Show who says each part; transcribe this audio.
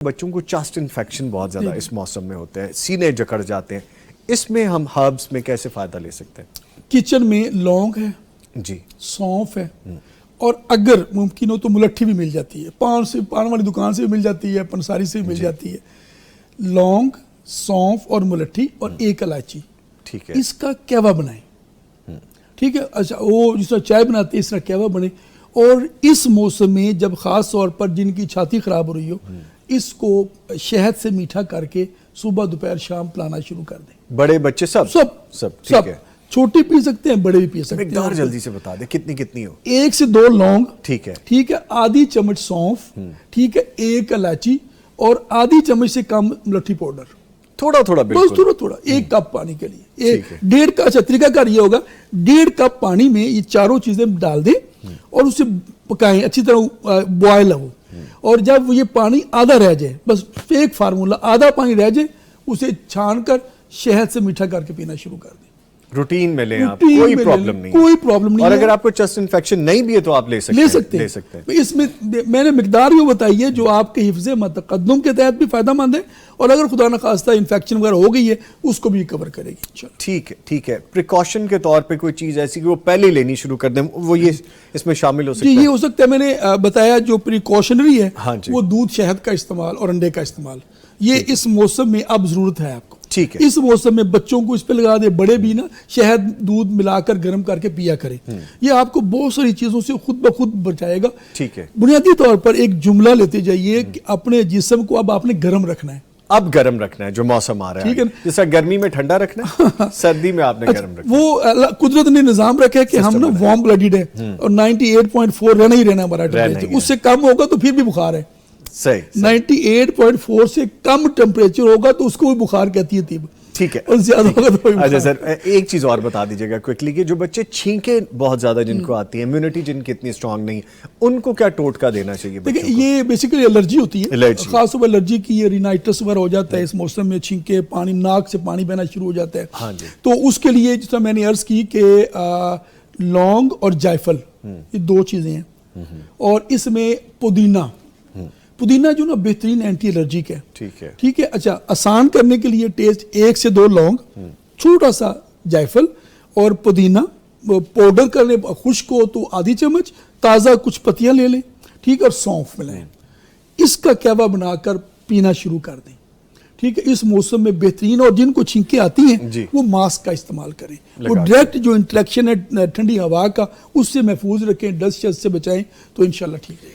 Speaker 1: बच्चों को chest infection बहुत ज़्यादा इस मौसम में होते हैं, सीने जकड़ जाते हैं। इसमें हम हर्ब्स में कैसे फ़ायदा ले सकते हैं?
Speaker 2: किचन में लौंग है
Speaker 1: जी,
Speaker 2: सौंफ है और अगर मुमकिन हो तो मुलट्ठी भी मिल जाती है, पान वाली दुकान से भी मिल जाती है, पंसारी से भी मिल जाती है। लौंग, सौंफ और मुलट्ठी और एक इलायची,
Speaker 1: ठीक है।
Speaker 2: इसका कहवा बनाएं। ठीक है, अच्छा वो जिस तरह चाय बनाते हैं इस तरह कहवा बने। और इस मौसम में जब ख़ास तौर पर जिनकी छाती ख़राब हो रही हो, इसको शहद से मीठा करके सुबह दोपहर शाम पिलाना शुरू कर दें।
Speaker 1: बड़े बच्चे सब ठीक है।
Speaker 2: छोटे पी सकते हैं, बड़े भी पी सकते हैं।
Speaker 1: मिकदार जल्दी से बता दे, कितनी कितनी हो?
Speaker 2: 1 से 2 लौंग,
Speaker 1: ठीक है,
Speaker 2: ठीक है, आधी चम्मच सौंफ, ठीक है, एक इलायची और आधी चम्मच से कम मुलट्ठी पाउडर,
Speaker 1: थोड़ा थोड़ा,
Speaker 2: बस थोड़ा थोड़ा, 1 कप पानी के लिए। 1.5 कप, अच्छा तरीकाकार ये होगा, 1.5 कप पानी में ये चारों चीजें डाल दें और उसे पकाएं अच्छी तरह, बॉयल हो। और जब ये पानी आधा रह जाए, बस एक फार्मूला, आधा पानी रह जाए, उसे छान कर शहद से मीठा करके पीना शुरू कर दें।
Speaker 1: रूटीन में लें आप, कोई प्रॉब्लम नहीं,
Speaker 2: कोई प्रॉब्लम नहीं।
Speaker 1: और अगर आपको चेस्ट इन्फेक्शन नहीं भी है तो आप ले सकते हैं।
Speaker 2: इसमें मैंने मिकदार भी बताई है जो आपके हिफ्ज़े मतक़द्दुम के तहत भी फायदेमंद है, और अगर खुदा न खास्ता इन्फेक्शन वगैरह हो गई है उसको भी कवर करेगी।
Speaker 1: ठीक है, ठीक है। प्रिकॉशन के तौर पे कोई चीज़ ऐसी कि वो पहले लेनी शुरू कर दें, वो ये इसमें शामिल हो सकता है?
Speaker 2: जी, ये हो सकता है। मैंने बताया जो प्रिकॉशनरी है,
Speaker 1: हाँ जी,
Speaker 2: वो दूध शहद का इस्तेमाल और अंडे का इस्तेमाल, ये इस मौसम में अब जरूरत है आपको।
Speaker 1: ठीक है,
Speaker 2: इस मौसम में बच्चों को इस पे लगा दे, बड़े भी ना शहद दूध मिलाकर गर्म करके पिया करें। ये आपको बहुत सारी चीजों से खुद ब खुद बचाएगा।
Speaker 1: ठीक है।
Speaker 2: बुनियादी तौर पर एक जुमला लेते जाइए कि अपने जिस्म को अब आपने गर्म रखना है।
Speaker 1: अब गर्म रखना है, जो मौसम आ रहा है, ठीक है। जैसा गर्मी में ठंडा रखना है, सर्दी में आपने गर्म रखना है।
Speaker 2: वो कुदरत ने निजाम रखा है कि हम ना वार्म ब्लडेड है और 98.4 रहना ही रहना हमारा टेम्परेचर। उससे कम होगा तो फिर भी बुखार है।
Speaker 1: सही,
Speaker 2: 98.4 से कम टेम्परेचर होगा तो उसको भी बुखार कहती है तीब।
Speaker 1: ठीक है,
Speaker 2: और ज्यादा होगा तो
Speaker 1: अच्छा सर, एक चीज और बता दीजिएगा क्विकली कि जो बच्चे छींके बहुत ज्यादा जिनको आती है, इम्यूनिटी जिनकी इतनी स्ट्रांग नहीं, उनको क्या टोटका देना चाहिए?
Speaker 2: देखिए, ये बेसिकली एलर्जी होती है, खासतौर पर एलर्जी की, ये रिनाइटिस वगैरह हो जाता है इस मौसम में, छींके, पानी, नाक से पानी बहना शुरू हो जाता है।
Speaker 1: हाँ जी।
Speaker 2: तो उसके लिए जिस तरह मैंने अर्ज की कि लौंग और जायफल, ये 2 चीजें हैं, और इसमें पुदीना जो ना बेहतरीन एंटी एलर्जिक है।
Speaker 1: ठीक है,
Speaker 2: ठीक है। अच्छा, आसान करने के लिए टेस्ट, 1 से 2 लौंग, छोटा सा जायफल और पुदीना पाउडर कर ले, खुश्क हो तो आधी चम्मच, ताज़ा कुछ पत्तियां ले लें, ठीक है, और सौंफ मिलाएं, इसका कहवा बनाकर पीना शुरू कर दें। ठीक है, इस मौसम में बेहतरीन। और जिनको छींके आती हैं वो मास्क का इस्तेमाल करें, वो डायरेक्ट जो इंटरेक्शन है ठंडी हवा का, उससे महफूज रखें, डस्ट से बचाएं, तो इंशाल्लाह ठीक है।